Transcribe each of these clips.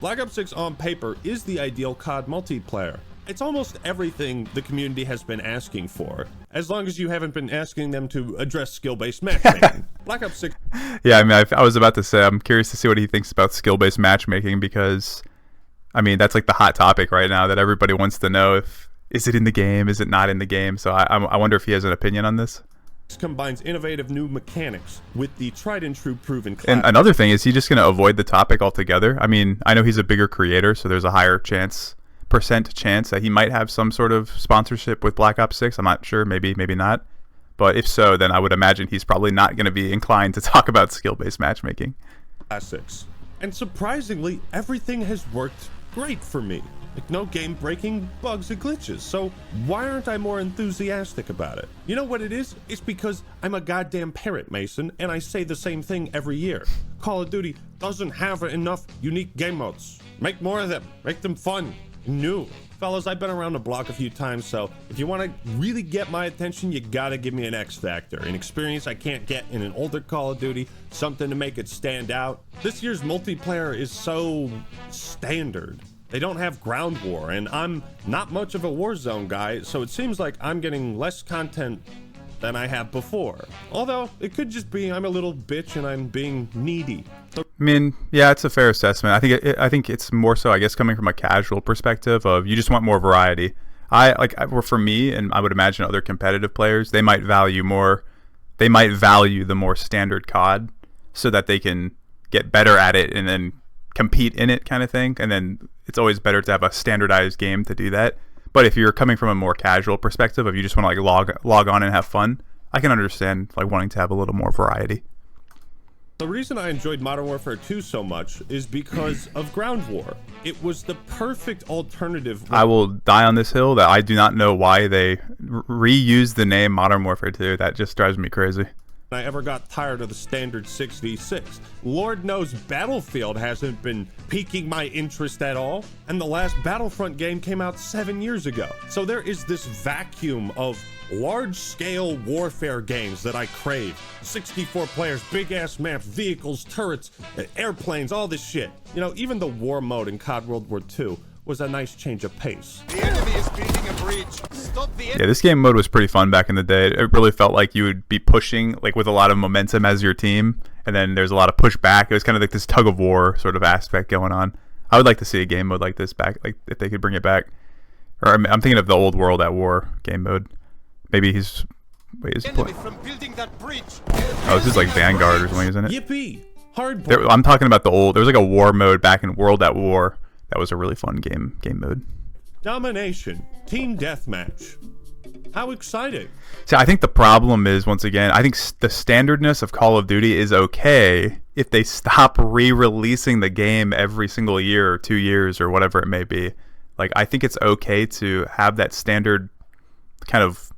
Black Ops 6 on paper is the ideal COD multiplayer. It's almost everything the community has been asking for, as long as you haven't been asking them to address skill-based matchmaking. Black Ops 6... Yeah, I mean, I was about to say, I'm curious to see what he thinks about skill-based matchmaking, because, I mean, that's like the hot topic right now that everybody wants to know. Is it in the game? Is it not in the game? So I wonder if he has an opinion on this. Combines innovative new mechanics with the tried and true proven class. And another thing, is he just going to avoid the topic altogether? I mean, I know he's a bigger creator, so there's a higher percent chance that he might have some sort of sponsorship with Black Ops 6. I'm not sure, maybe not. But if so, then I would imagine he's probably not going to be inclined to talk about skill-based matchmaking. Classics. And surprisingly, everything has worked great for me. Like, no game-breaking bugs or glitches, so why aren't I more enthusiastic about it? You know what it is? It's because I'm a goddamn parrot, Mason, and I say the same thing every year. Call of Duty doesn't have enough unique game modes. Make more of them. Make them fun. New. Fellas, I've been around the block a few times, so if you want to really get my attention, you gotta give me an X factor, an experience I can't get in an older Call of Duty, something to make it stand out. This year's multiplayer is so standard. They don't have ground war, and I'm not much of a Warzone guy, so it seems like I'm getting less content than I have before. Although, it could just be I'm a little bitch and I'm being needy. I mean, yeah, it's a fair assessment. I think it's more so, I guess, coming from a casual perspective of you just want more variety. For me, and I would imagine other competitive players, they might value the more standard COD so that they can get better at it and then compete in it, kind of thing. And then it's always better to have a standardized game to do that. But if you're coming from a more casual perspective of you just want to like log on and have fun, I can understand like wanting to have a little more variety. The reason I enjoyed Modern Warfare 2 so much is because of ground war. It was the perfect alternative. I will die on this hill that I do not know why they reused the name Modern Warfare 2. That just drives me crazy. I ever got tired of the standard 6v6. Lord knows Battlefield hasn't been piquing my interest at all, and the last Battlefront game came out 7 years ago. So there is this vacuum of large-scale warfare games that I crave. 64 players, big-ass maps, vehicles, turrets, airplanes, all this shit. You know, even the war mode in COD World War II was a nice change of pace. The enemy is building a breach. Stop the enemy. Yeah, this game mode was pretty fun back in the day. It really felt like you would be pushing like with a lot of momentum as your team, and then there's a lot of pushback. It was kind of like this tug of war sort of aspect going on. I would like to see a game mode like this back, like if they could bring it back. Or I'm thinking of the old World at War game mode. Maybe he's enemy from building that breach. Oh, this is like Vanguard or something, isn't it? Yippee! Hard. I'm talking about the old. There was like a war mode back in World at War. That was a really fun game mode. Domination. Team Deathmatch. How exciting. See, I think the problem is, once again, I think the standardness of Call of Duty is okay if they stop re-releasing the game every single year or 2 years or whatever it may be. Like, I think it's okay to have that standard kind of,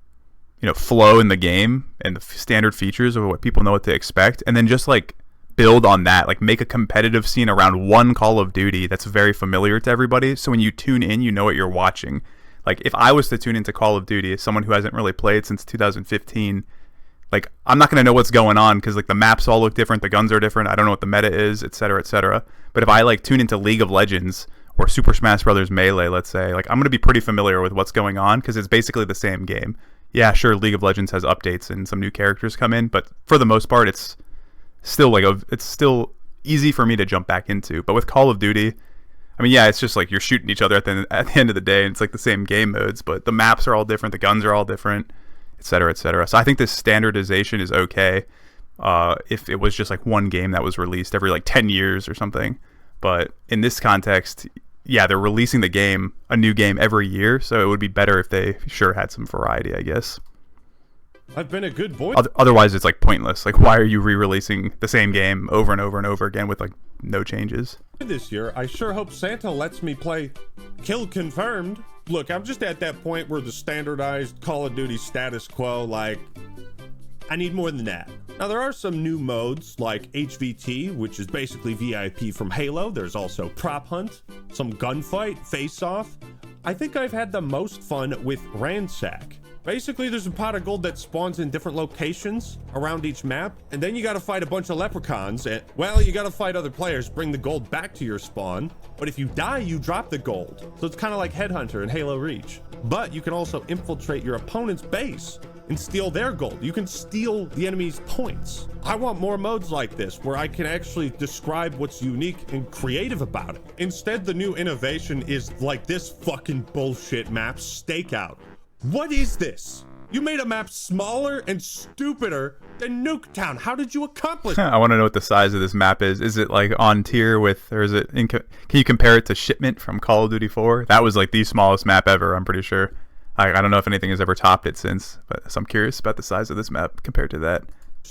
flow in the game and the standard features of what people know what to expect, and then just like build on that, like make a competitive scene around one Call of Duty that's very familiar to everybody, so when you tune in, you know what you're watching. Like, if I was to tune into Call of Duty as someone who hasn't really played since 2015, like, I'm not going to know what's going on because like the maps all look different, the guns are different, I don't know what the meta is, etc., etc. But if I like tune into League of Legends or Super Smash Bros. Melee, let's say, like, I'm going to be pretty familiar with what's going on because it's basically the same game. Yeah, sure, League of Legends has updates and some new characters come in, but for the most part, it's still it's still easy for me to jump back into. But with Call of Duty, I mean, yeah, it's just like you're shooting each other at the end of the day, and it's like the same game modes, but the maps are all different, the guns are all different, etc., etc. So I think this standardization is okay if it was just like one game that was released every like 10 years or something. But in this context, yeah, they're releasing a new game every year, so it would be better if they sure had some variety, I guess. I've been a good boy. Otherwise, it's like pointless. Like, why are you re-releasing the same game over and over and over again with like no changes? This year, I sure hope Santa lets me play Kill Confirmed. Look, I'm just at that point where the standardized Call of Duty status quo, like, I need more than that. Now, there are some new modes like HVT, which is basically VIP from Halo. There's also Prop Hunt, some gunfight, Face Off. I think I've had the most fun with Ransack. Basically, there's a pot of gold that spawns in different locations around each map, and then you gotta fight a bunch of leprechauns, and, well, you gotta fight other players, bring the gold back to your spawn, but if you die, you drop the gold. So it's kind of like Headhunter in Halo Reach. But you can also infiltrate your opponent's base and steal their gold. You can steal the enemy's points. I want more modes like this where I can actually describe what's unique and creative about it. Instead, the new innovation is like this fucking bullshit map, Stakeout. What is this? You made a map smaller and stupider than Nuketown. How did you accomplish I want to know what the size of this map is. Is it like on tier with, or is it can you compare it to Shipment from Call of Duty 4? That was like the smallest map ever, I'm pretty sure. I don't know if anything has ever topped it since, but so I'm curious about the size of this map compared to that.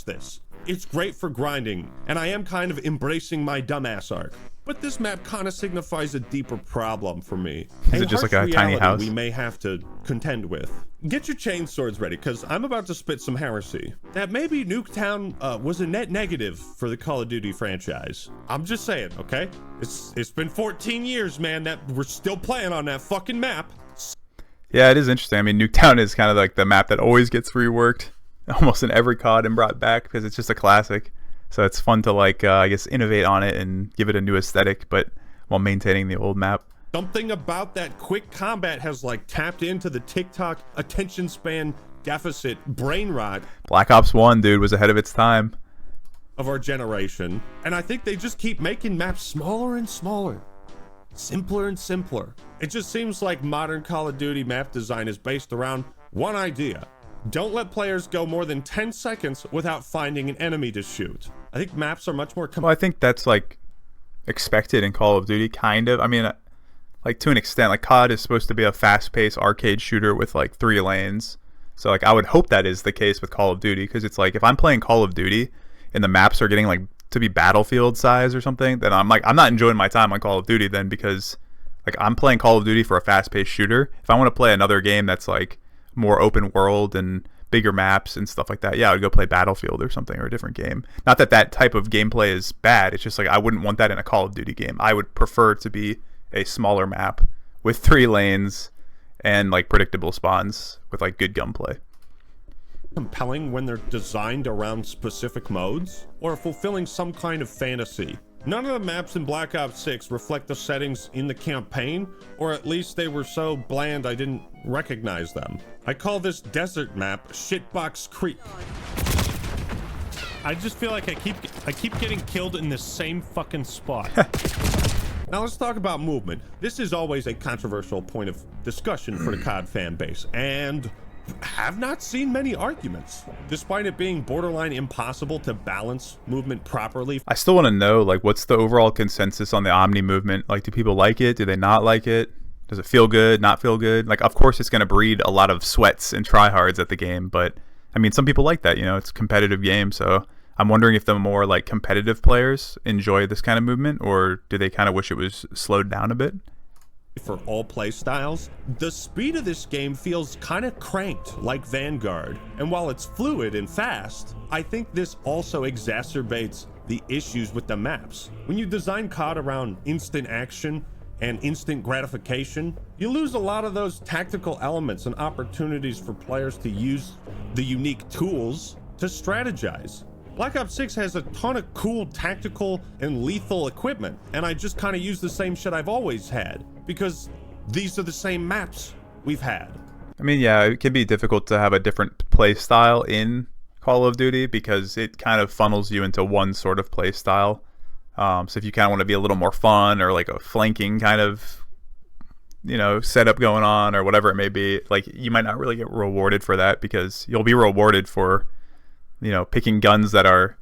this? It's great for grinding, and I am kind of embracing my dumbass arc. But this map kind of signifies a deeper problem for me. Is it just like a tiny house? We may have to contend with. Get your chain swords ready, because I'm about to spit some heresy. That maybe Nuketown was a net negative for the Call of Duty franchise. I'm just saying, okay? It's been 14 years, man, that we're still playing on that fucking map. Yeah, it is interesting. I mean, Nuketown is kind of like the map that always gets reworked almost in every COD and brought back because it's just a classic. So it's fun to like, I guess, innovate on it and give it a new aesthetic, but while maintaining the old map. Something about that quick combat has like tapped into the TikTok attention span deficit brain rot Black Ops 1, dude, was ahead of its time. of our generation. And I think they just keep making maps smaller and smaller, simpler and simpler. It just seems like modern Call of Duty map design is based around one idea. Don't let players go more than 10 seconds without finding an enemy to shoot. I think maps are much more Well, I think that's like expected in Call of Duty, kind of. I mean, like to an extent, like COD is supposed to be a fast-paced arcade shooter with like 3 lanes. So like I would hope that is the case with Call of Duty, because it's like if I'm playing Call of Duty and the maps are getting like to be Battlefield size or something, then I'm like, I'm not enjoying my time on Call of Duty then, because like I'm playing Call of Duty for a fast-paced shooter. If I want to play another game that's like more open world and bigger maps and stuff like that, yeah, I would go play Battlefield or something, or a different game. Not that that type of gameplay is bad, it's just like I wouldn't want that in a Call of Duty game. I would prefer to be a smaller map with 3 lanes and like predictable spawns with like good gunplay. Compelling when they're designed around specific modes or fulfilling some kind of fantasy. None of the maps in Black Ops 6 reflect the settings in the campaign, or at least they were so bland I didn't recognize them. I call this desert map Shitbox Creek. I just feel like I keep getting killed in the same fucking spot. Now let's talk about movement. This is always a controversial point of discussion for the COD fan base, and have not seen many arguments, despite it being borderline impossible to balance movement properly. I still want to know, like, what's the overall consensus on the Omni movement? Like, do people like it? Do they not like it? Does it feel good, not feel good? Like, of course it's going to breed a lot of sweats and tryhards at the game, but I mean, some people like that, you know, it's a competitive game. So I'm wondering if the more like competitive players enjoy this kind of movement, or do they kind of wish it was slowed down a bit? For all play styles, the speed of this game feels kind of cranked like Vanguard, and while it's fluid and fast, I think this also exacerbates the issues with the maps. When you design COD around instant action and instant gratification, you lose a lot of those tactical elements and opportunities for players to use the unique tools to strategize. Black Ops 6 has a ton of cool tactical and lethal equipment, and I just kind of use the same shit I've always had, because these are the same maps we've had. I mean, yeah, it can be difficult to have a different play style in Call of Duty because it kind of funnels you into one sort of play style. So if you kind of want to be a little more fun, or like a flanking kind of, you know, setup going on, or whatever it may be, like you might not really get rewarded for that, because you'll be rewarded for, you know, picking guns that are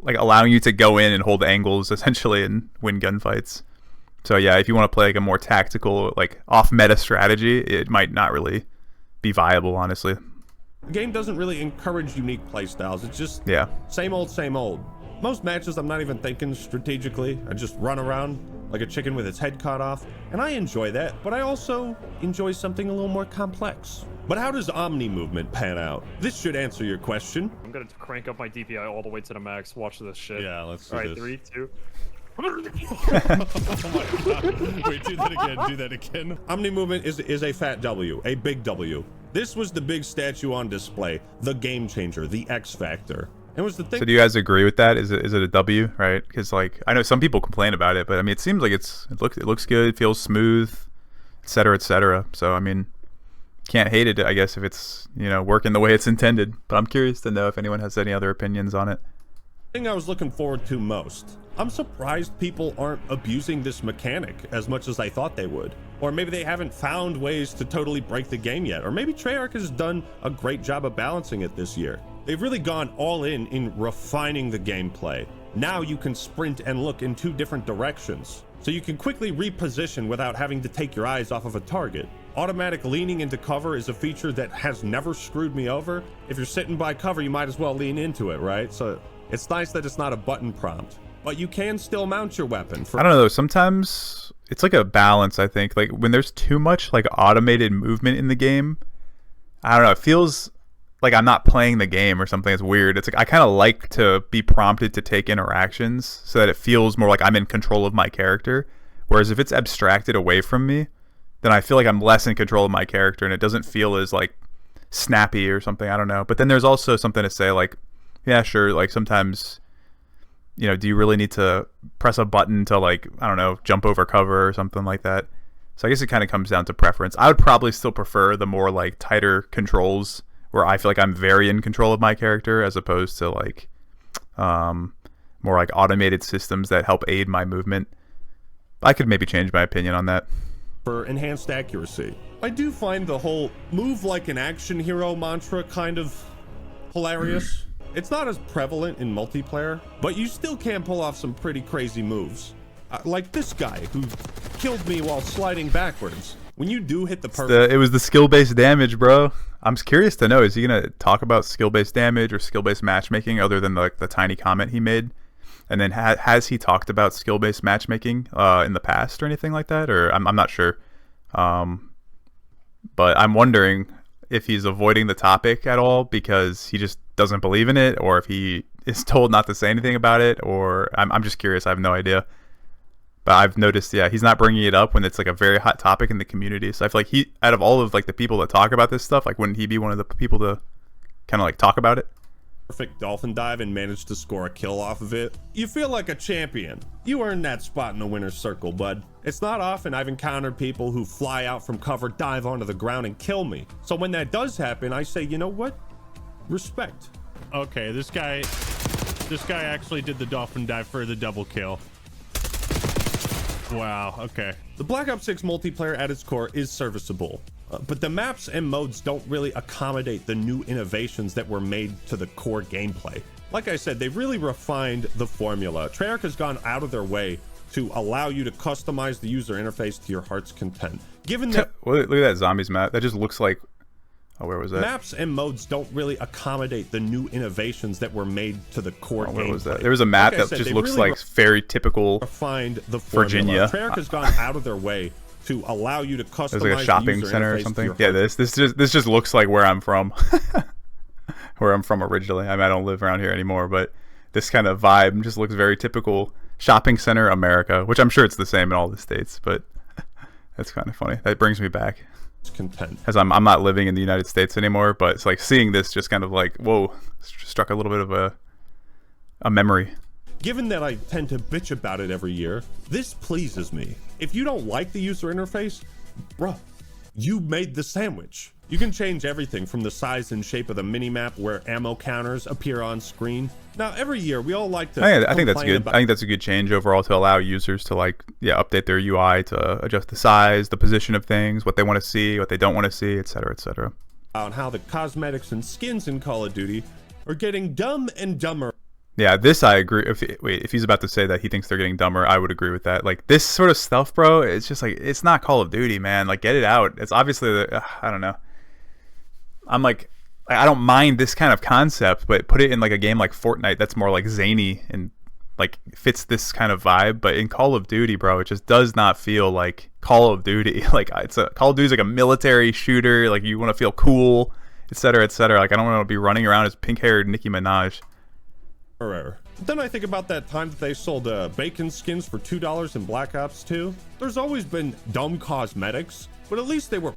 like allowing you to go in and hold angles essentially and win gunfights. So yeah, if you want to play like a more tactical, like off meta strategy, it might not really be viable, honestly. The game doesn't really encourage unique playstyles. It's just same old, same old. Most matches I'm not even thinking strategically. I just run around like a chicken with its head cut off, and I enjoy that, but I also enjoy something a little more complex. But how does Omni movement pan out? This should answer your question. I'm gonna crank up my DPI all the way to the max. Watch this shit. Yeah, let's do All right, this. 3, 2. Oh my god. Wait, do that again. Do that again. Omni movement is a fat W, a big W. This was the big statue on display, the game changer, the X factor. It was the thing. So do you guys agree with that? Is it a W, right? Because like I know some people complain about it, but I mean it seems like it looks good, feels smooth, etc., etc. So I mean, can't hate it, I guess, if it's, you know, working the way it's intended. But I'm curious to know if anyone has any other opinions on it. Thing I was looking forward to most. I'm surprised people aren't abusing this mechanic as much as I thought they would. Or maybe they haven't found ways to totally break the game yet. Or maybe Treyarch has done a great job of balancing it this year. They've really gone all in refining the gameplay. Now you can sprint and look in 2 different directions. So you can quickly reposition without having to take your eyes off of a target. Automatic leaning into cover is a feature that has never screwed me over. If you're sitting by cover, you might as well lean into it, right? So it's nice that it's not a button prompt. But you can still mount your weapon. I don't know, sometimes it's like a balance, I think. Like when there's too much like automated movement in the game, I don't know, it feels like I'm not playing the game or something. It's weird. It's like I kind of like to be prompted to take interactions so that it feels more like I'm in control of my character. Whereas if it's abstracted away from me, then I feel like I'm less in control of my character and it doesn't feel as like snappy or something. I don't know. But then there's also something to say like, yeah, sure, like sometimes, you know, do you really need to press a button to like, I don't know, jump over cover or something like that? So I guess it kind of comes down to preference. I would probably still prefer the more like tighter controls where I feel like I'm very in control of my character as opposed to like more like automated systems that help aid my movement. I could maybe change my opinion on that. For enhanced accuracy. I do find the whole move like an action hero mantra kind of hilarious. It's not as prevalent in multiplayer, but you still can pull off some pretty crazy moves. Like this guy who killed me while sliding backwards. When you do hit the perfect... It was the skill-based damage, bro. I'm curious to know, is he going to talk about skill-based damage or skill-based matchmaking other than like the tiny comment he made? And then has he talked about skill-based matchmaking in the past or anything like that? Or I'm not sure. But I'm wondering if he's avoiding the topic at all because he just doesn't believe in it, or if he is told not to say anything about it, or I'm just curious. I have no idea. But I've noticed, yeah, he's not bringing it up when it's like a very hot topic in the community. So I feel like he, out of all of like the people that talk about this stuff, like wouldn't he be one of the people to kind of like talk about it? Perfect dolphin dive and managed to score a kill off of it. You feel like a champion. You earned that spot in the winner's circle, bud. It's not often I've encountered people who fly out from cover, dive onto the ground, and kill me. So when that does happen, I say, you know what? Respect. Okay, this guy actually did the dolphin dive for the double kill. Wow, okay. The Black Ops 6 multiplayer at its core is serviceable, but the maps and modes don't really accommodate the new innovations that were made to the core gameplay. Like I said, they've really refined the formula. Treyarch has gone out of their way to allow you to customize the user interface to your heart's content. Given that... Look at that zombies map. That just looks like... Oh, where was that? Maps and modes don't really accommodate the new innovations that were made to the core gameplay. Where was that? There was a map that just looks like very typical Virginia. Treyarch has gone out of their way to allow you to customize There's like a shopping center or something. Yeah, this just looks like where I'm from. Where I'm from originally. I mean, I don't live around here anymore, but this kind of vibe just looks very typical shopping center America, which I'm sure it's the same in all the states, but that's kind of funny. That brings me back. Content. As I'm not living in the United States anymore, but it's like seeing this just kind of like, whoa, struck a little bit of a memory. Given that I tend to bitch about it every year, this pleases me. If you don't like the user interface, bruh, you made the sandwich. You can change everything from the size and shape of the minimap where ammo counters appear on screen. Now, every year we all like to I think that's good. I think that's a good change overall to allow users to like, yeah, update their UI to adjust the size, the position of things, what they want to see, what they don't want to see, etc., etc. On how the cosmetics and skins in Call of Duty are getting dumb and dumber. Yeah, this I agree. If he's about to say that he thinks they're getting dumber, I would agree with that. Like this sort of stuff, bro, it's just like, it's not Call of Duty, man. Like get it out. It's obviously, I don't know. I'm like, I don't mind this kind of concept, but put it in like a game like Fortnite that's more like zany and like fits this kind of vibe. But in Call of Duty, bro, it just does not feel like Call of Duty. Like Call of Duty is like a military shooter. Like you want to feel cool, etc., etc. Like I don't want to be running around as pink-haired Nicki Minaj. Then I think about that time that they sold bacon skins for $2 in Black Ops 2. There's always been dumb cosmetics, but at least they were...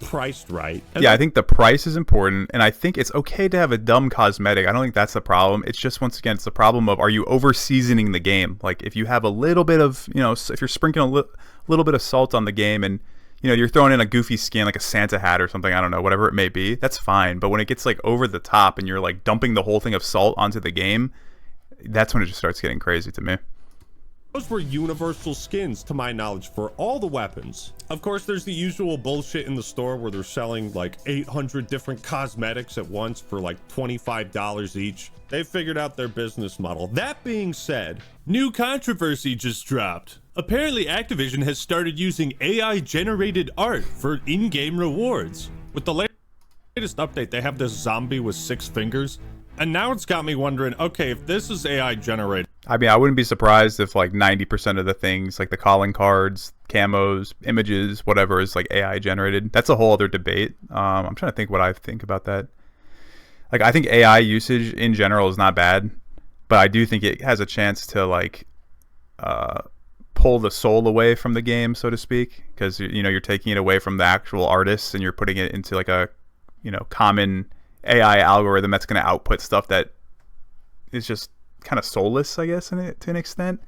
priced right. Yeah, I think the price is important, and I think it's okay to have a dumb cosmetic. I don't think that's the problem. It's just, once again, it's the problem of, are you over seasoning the game? Like, if you have a little bit of, you know, if you're sprinkling a little bit of salt on the game, and, you know, you're throwing in a goofy skin like a Santa hat or something, I don't know, whatever it may be, that's fine. But when it gets like over the top and you're like dumping the whole thing of salt onto the game, that's when it just starts getting crazy to me. Those were universal skins, to my knowledge, for all the weapons. Of course, there's the usual bullshit in the store where they're selling like 800 different cosmetics at once for like $25 each. They've figured out their business model. That being said, new controversy just dropped. Apparently, Activision has started using AI-generated art for in-game rewards. with the latest update, they have this zombie with 6 fingers. And now it's got me wondering, okay, if this is AI generated. I mean, I wouldn't be surprised if like 90% of the things, like the calling cards, camos, images, whatever, is like AI generated. That's a whole other debate. I'm trying to think what I think about that. Like, I think AI usage in general is not bad, but I do think it has a chance to like pull the soul away from the game, so to speak, because, you know, you're taking it away from the actual artists and you're putting it into like a, you know, common AI algorithm that's going to output stuff that is just kind of soulless, I guess, to an extent.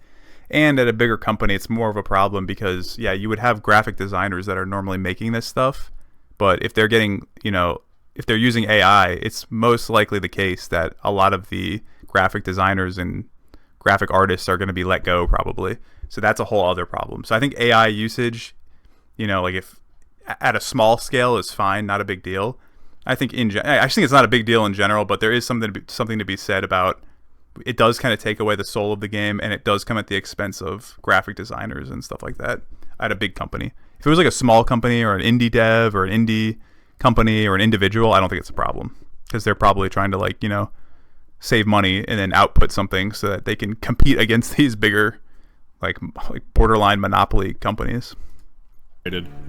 And at a bigger company, it's more of a problem because, yeah, you would have graphic designers that are normally making this stuff, but if they're getting, you know, if they're using AI, it's most likely the case that a lot of the graphic designers and graphic artists are going to be let go, probably. So that's a whole other problem. So I think AI usage, you know, like if at a small scale is fine, not a big deal. I think I think it's not a big deal in general, but there is something to be said about it. Does kind of take away the soul of the game, and it does come at the expense of graphic designers and stuff like that at a big company. If it was like a small company or an indie dev or an indie company or an individual, I don't think it's a problem, because they're probably trying to, like, you know, save money and then output something so that they can compete against these bigger, like borderline monopoly companies.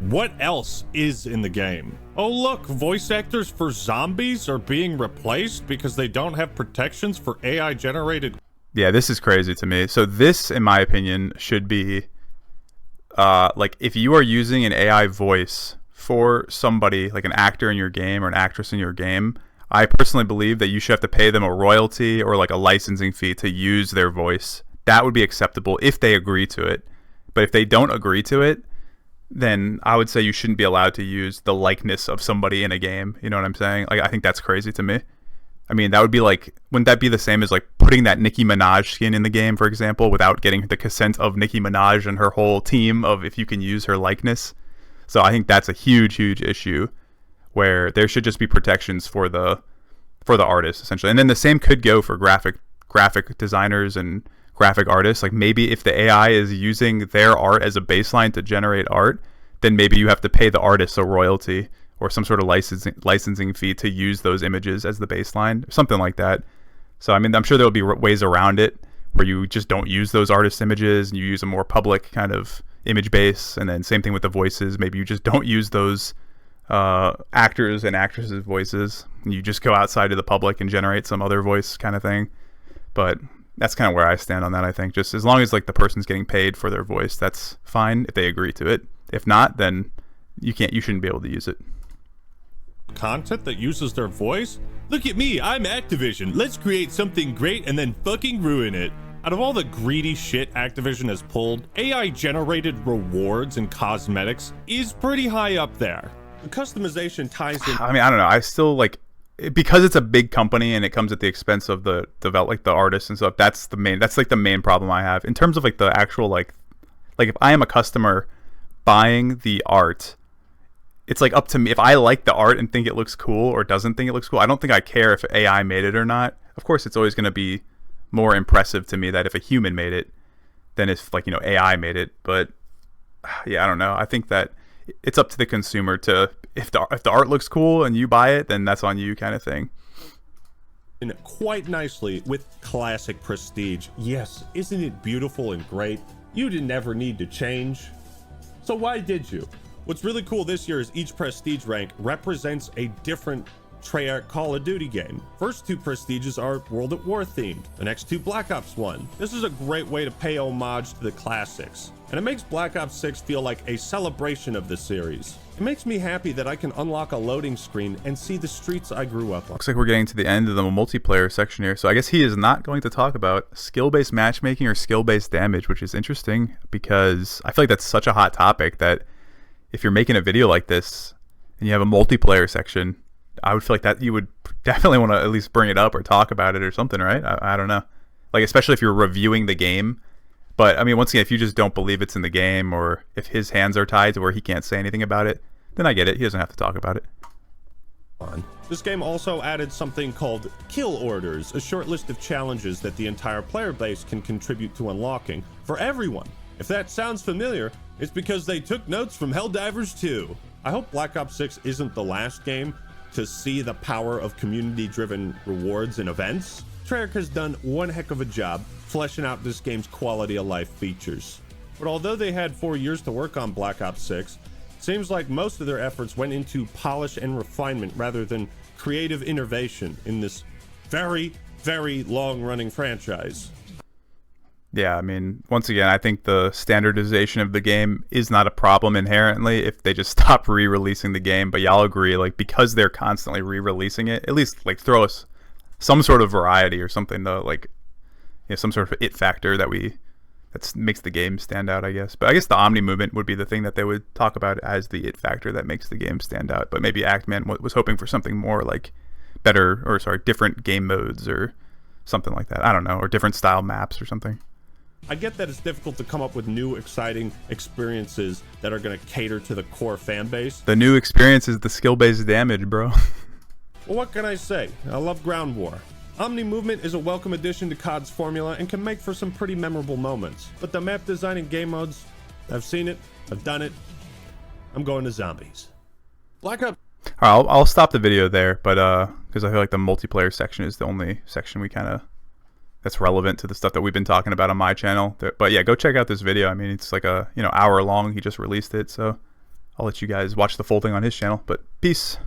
What else is in the game? Oh look, voice actors for zombies are being replaced because they don't have protections for AI generated. Yeah, this is crazy to me. So this, in my opinion, should be like, if you are using an AI voice for somebody, like an actor in your game or an actress in your game, I personally believe that you should have to pay them a royalty or like a licensing fee to use their voice. That would be acceptable if they agree to it. But if they don't agree to it, then I would say you shouldn't be allowed to use the likeness of somebody in a game. You know what I'm saying? Like, I think that's crazy to me. I mean, that would be like, wouldn't that be the same as like putting that Nicki Minaj skin in the game, for example, without getting the consent of Nicki Minaj and her whole team of if you can use her likeness? So I think that's a huge, huge issue where there should just be protections for the artist, essentially. And then the same could go for graphic designers and graphic artists. Like, maybe if the AI is using their art as a baseline to generate art, then maybe you have to pay the artist a royalty or some sort of licensing fee to use those images as the baseline, something like that. So I mean, I'm sure there'll be ways around it where you just don't use those artist images and you use a more public kind of image base. And then same thing with the voices. Maybe you just don't use those actors and actresses' voices, and you just go outside to the public and generate some other voice kind of thing. But that's kind of where I stand on that. I think just as long as like the person's getting paid for their voice, that's fine if they agree to it. If not, then you shouldn't be able to use it. Content that uses their voice? Look at me, I'm Activision. Let's create something great and then fucking ruin it. Out of all the greedy shit Activision has pulled, AI generated rewards and cosmetics is pretty high up there. The customization ties in. I mean, I don't know. I still like, because it's a big company and it comes at the expense of the artists and stuff. That's like the main problem I have in terms of like the actual like if I am a customer buying the art, it's like up to me if I like the art and think it looks cool or doesn't think it looks cool. I don't think I care if AI made it or not. Of course, it's always going to be more impressive to me that if a human made it than if, like, you know, AI made it. But yeah, I don't know. I think that it's up to the consumer to, if the art looks cool and you buy it, then that's on you, kind of thing. And quite nicely with classic prestige. Yes, isn't it beautiful and great? You'd never need to change. So why did you? What's really cool this year is each prestige rank represents a different Treyarch Call of Duty game. First two prestiges are World at War themed, the next two Black Ops 1. This is a great way to pay homage to the classics, and it makes Black Ops 6 feel like a celebration of the series. It makes me happy that I can unlock a loading screen and see the streets I grew up on. Looks like we're getting to the end of the multiplayer section here. So I guess he is not going to talk about skill-based matchmaking or skill-based damage, which is interesting because I feel like that's such a hot topic that if you're making a video like this and you have a multiplayer section, I would feel like that you would definitely want to at least bring it up or talk about it or something, right? I don't know. Like, especially if you're reviewing the game. But, I mean, once again, if you just don't believe it's in the game or if his hands are tied to where he can't say anything about it, then I get it. He doesn't have to talk about it. This game also added something called kill orders, a short list of challenges that the entire player base can contribute to unlocking for everyone. If that sounds familiar, it's because they took notes from Helldivers 2. I hope Black Ops 6 isn't the last game to see the power of community-driven rewards and events. Treyarch has done one heck of a job fleshing out this game's quality of life features. But although they had 4 years to work on Black Ops 6, it seems like most of their efforts went into polish and refinement rather than creative innovation in this very, very long-running franchise. Yeah, I mean, once again, I think the standardization of the game is not a problem inherently if they just stop re-releasing the game. But y'all agree, like, because they're constantly re-releasing it, at least, like, throw us some sort of variety or something, though, like, you know, some sort of it factor that makes the game stand out, I guess. But I guess the Omni movement would be the thing that they would talk about as the it factor that makes the game stand out. But maybe ACTMAN was hoping for something more like different game modes or something like that. I don't know, or different style maps or something. I get that it's difficult to come up with new, exciting experiences that are going to cater to the core fan base. The new experience is the skill-based damage, bro. Well, what can I say? I love Ground War. Omni movement is a welcome addition to COD's formula and can make for some pretty memorable moments. But the map design and game modes, I've seen it, I've done it. I'm going to zombies. Black Ops. All right, I'll stop the video there, but because I feel like the multiplayer section is the only section that's relevant to the stuff that we've been talking about on my channel. But yeah, go check out this video. I mean, it's like a hour long. He just released it, so I'll let you guys watch the full thing on his channel. But peace.